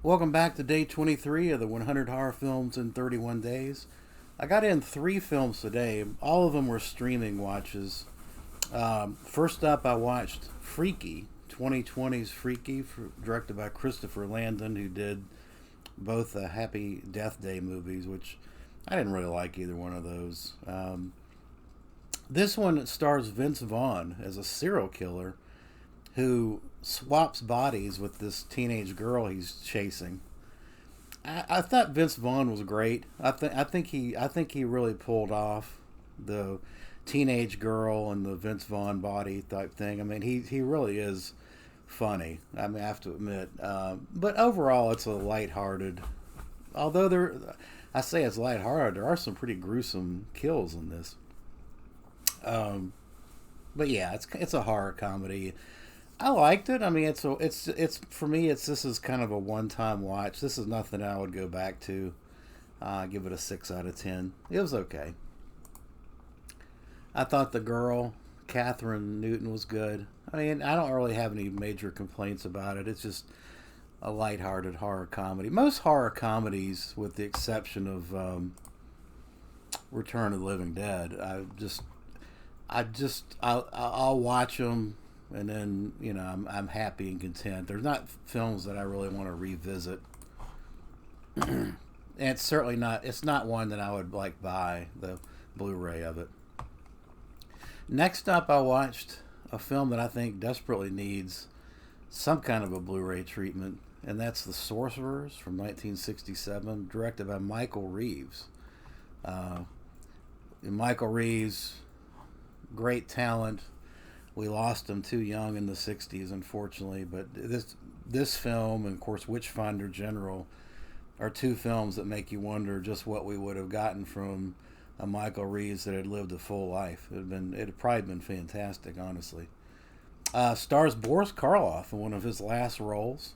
Welcome back to day 23 of the 100 Horror Films in 31 Days. I got in three films today. All of them were streaming watches. First up, I watched Freaky, 2020's Freaky, directed by Christopher Landon, who did both the Happy Death Day movies, which I didn't really like either one of those. This one stars Vince Vaughn as a serial killer who swaps bodies with this teenage girl he's chasing. I thought Vince Vaughn was great. I think he really pulled off the teenage girl and the Vince Vaughn body type thing. I mean, he really is funny. I mean, I have to admit. But overall, it's a lighthearted. Although I say it's lighthearted, there are some pretty gruesome kills in this. Um, but yeah, it's a horror comedy. I liked it. I mean, it's for me. It's this is kind of a one time watch. This is nothing I would go back to. Give it a 6 out of 10. It was okay. I thought the girl, Catherine Newton, was good. I mean, I don't really have any major complaints about it. It's just a lighthearted horror comedy. Most horror comedies, with the exception of Return of the Living Dead, I'll watch them, and then I'm happy and content. There's not films that I really want to revisit, and it's not one that I would like buy the Blu-ray of it. Next up, I watched a film that I think desperately needs some kind of a Blu-ray treatment, and that's The Sorcerers from 1967, directed by Michael Reeves. Uh, Michael Reeves, great talent. We lost him too young in the '60s, unfortunately. But this film and of course Witchfinder General are two films that make you wonder just what we would have gotten from a Michael Reeves that had lived a full life. It had probably been fantastic, honestly. Stars Boris Karloff in one of his last roles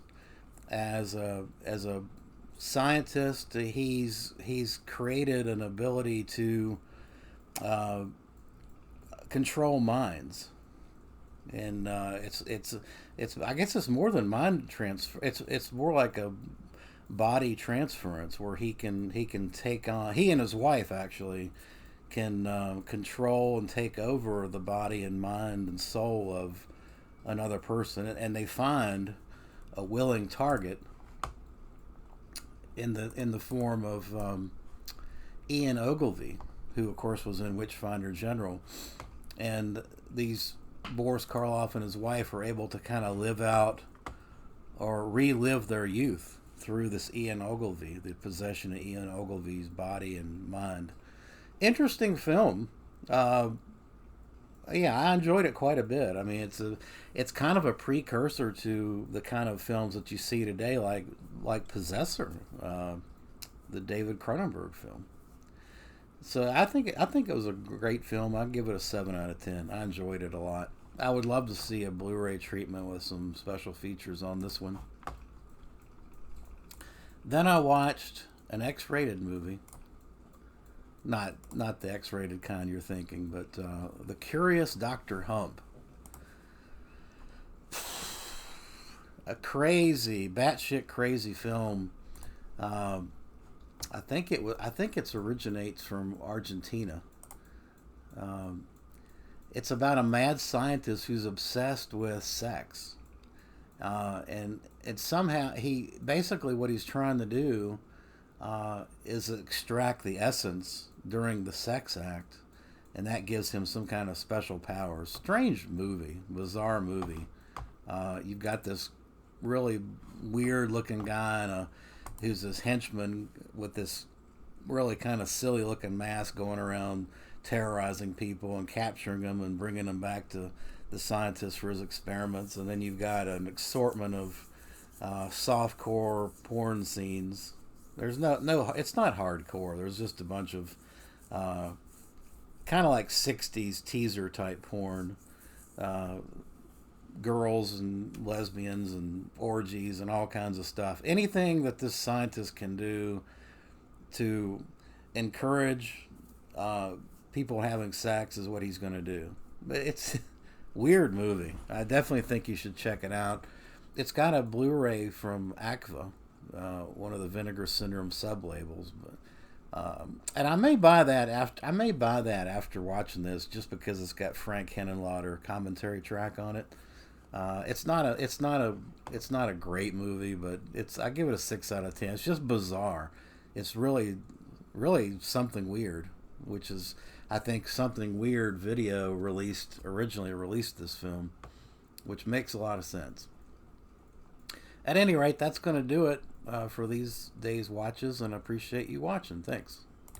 as a scientist. He's created an ability to uh, control minds, and it's I guess it's more than mind transfer. It's more like a body transference where he can take on, he and his wife actually can control and take over the body and mind and soul of another person, and they find a willing target in the form of Ian Ogilvy, who of course was in Witchfinder General, and these Boris Karloff and his wife are able to kind of live out or relive their youth through this Ian Ogilvy, the possession of Ian Ogilvy's body and mind. Interesting film. Uh, yeah, I enjoyed it quite a bit. I mean, it's kind of a precursor to the kind of films that you see today, like Possessor, the David Cronenberg film. So I think it was a great film. I'd give it a 7 out of 10. I enjoyed it a lot. I would love to see a Blu-ray treatment with some special features on this one. Then I watched an X-rated movie. Not the X-rated kind you're thinking, but The Curious Doctor Hump. A crazy, batshit crazy film. Um, I think it originates from Argentina. Um, it's about a mad scientist who's obsessed with sex, and somehow he basically what he's trying to do is extract the essence during the sex act, and that gives him some kind of special powers. Strange movie, bizarre movie. You've got this really weird looking guy who's this henchman with this really kind of silly looking mask going around terrorizing people and capturing them and bringing them back to the scientist for his experiments. And then you've got an assortment of softcore porn scenes. There's no, it's not hardcore. There's just a bunch of uh, kind of like '60s teaser type porn, uh, girls and lesbians and orgies and all kinds of stuff. Anything that this scientist can do to encourage uh, people having sex is what he's going to do. But it's weird movie. I definitely think you should check it out. It's got a Blu-ray from Akva, one of the Vinegar Syndrome sub labels. But and I may buy that after watching this, just because it's got Frank Henenlotter commentary track on it. It's not a great movie, but I give it a 6 out of 10. It's just bizarre. It's really something weird, which is, I think, Something Weird video originally released this film, which makes a lot of sense. At any rate, that's going to do it for these days' watches, and I appreciate you watching. Thanks.